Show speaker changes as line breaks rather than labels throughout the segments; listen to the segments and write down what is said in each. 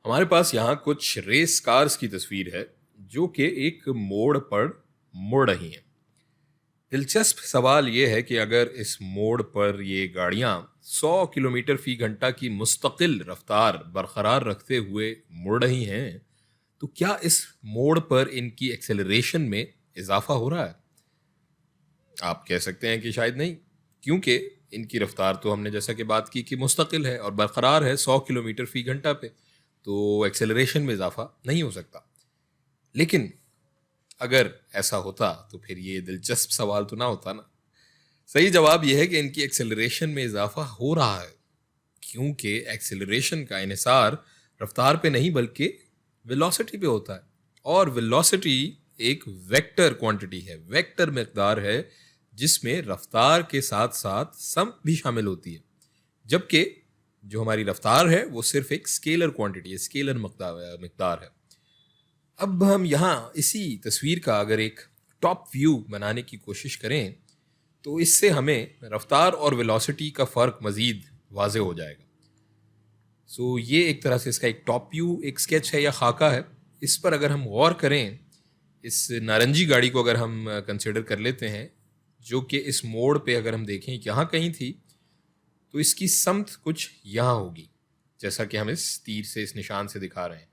ہمارے پاس یہاں کچھ ریس کارز کی تصویر ہے جو کہ ایک موڑ پر مڑ رہی ہیں۔ دلچسپ سوال یہ ہے کہ اگر اس موڑ پر یہ گاڑیاں 100 کلومیٹر فی گھنٹہ کی مستقل رفتار برقرار رکھتے ہوئے مڑ رہی ہیں تو کیا اس موڑ پر ان کی ایکسیلریشن میں اضافہ ہو رہا ہے؟ آپ کہہ سکتے ہیں کہ شاید نہیں، کیونکہ ان کی رفتار تو ہم نے جیسا کہ بات کی کہ مستقل ہے اور برقرار ہے 100 کلومیٹر فی گھنٹہ پہ، تو ایکسیلریشن میں اضافہ نہیں ہو سکتا۔ لیکن اگر ایسا ہوتا تو پھر یہ دلچسپ سوال تو نہ ہوتا نا۔ صحیح جواب یہ ہے کہ ان کی ایکسیلریشن میں اضافہ ہو رہا ہے، کیونکہ ایکسیلریشن کا انحصار رفتار پہ نہیں بلکہ ویلوسٹی پہ ہوتا ہے، اور ویلوسٹی ایک ویکٹر کوانٹٹی ہے، ویکٹر مقدار ہے جس میں رفتار کے ساتھ ساتھ سمت بھی شامل ہوتی ہے، جبکہ جو ہماری رفتار ہے وہ صرف ایک اسکیلر کوانٹٹی ہے، اسکیلر مقدار ہے۔ اب ہم یہاں اسی تصویر کا اگر ایک ٹاپ ویو بنانے کی کوشش کریں تو اس سے ہمیں رفتار اور ویلوسٹی کا فرق مزید واضح ہو جائے گا۔ یہ ایک طرح سے اس کا ایک ٹاپ ویو ایک سکیچ ہے یا خاکہ ہے۔ اس پر اگر ہم غور کریں، اس نارنجی گاڑی کو اگر ہم کنسیڈر کر لیتے ہیں جو کہ اس موڑ پہ اگر ہم دیکھیں یہاں کہیں تھی، تو اس کی سمت کچھ یہاں ہوگی، جیسا کہ ہم اس تیر سے اس نشان سے دکھا رہے ہیں،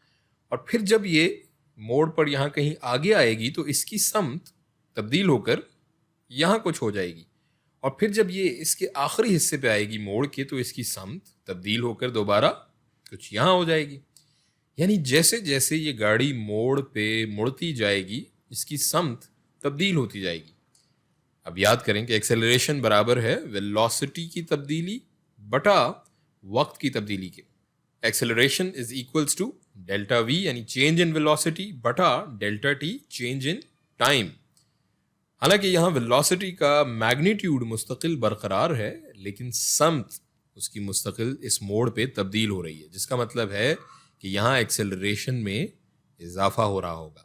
اور پھر جب یہ موڑ پر یہاں کہیں آگے آئے گی تو اس کی سمت تبدیل ہو کر یہاں کچھ ہو جائے گی، اور پھر جب یہ اس کے آخری حصے پہ آئے گی موڑ کے تو اس کی سمت تبدیل ہو کر دوبارہ کچھ یہاں ہو جائے گی۔ یعنی جیسے جیسے یہ گاڑی موڑ پہ مڑتی جائے گی اس کی سمت تبدیل ہوتی جائے گی۔ اب یاد کریں کہ ایکسیلریشن برابر ہے ویلوسٹی کی تبدیلی بٹا وقت کی تبدیلی کے۔ Acceleration is equals to delta v یعنی چینج ان ویلوسٹی بٹا delta t change in time. حالانکہ یہاں ویلوسٹی کا میگنیٹیوڈ مستقل برقرار ہے، لیکن سمت اس کی مستقل اس موڑ پہ تبدیل ہو رہی ہے، جس کا مطلب ہے کہ یہاں ایکسیلریشن میں اضافہ ہو رہا ہوگا۔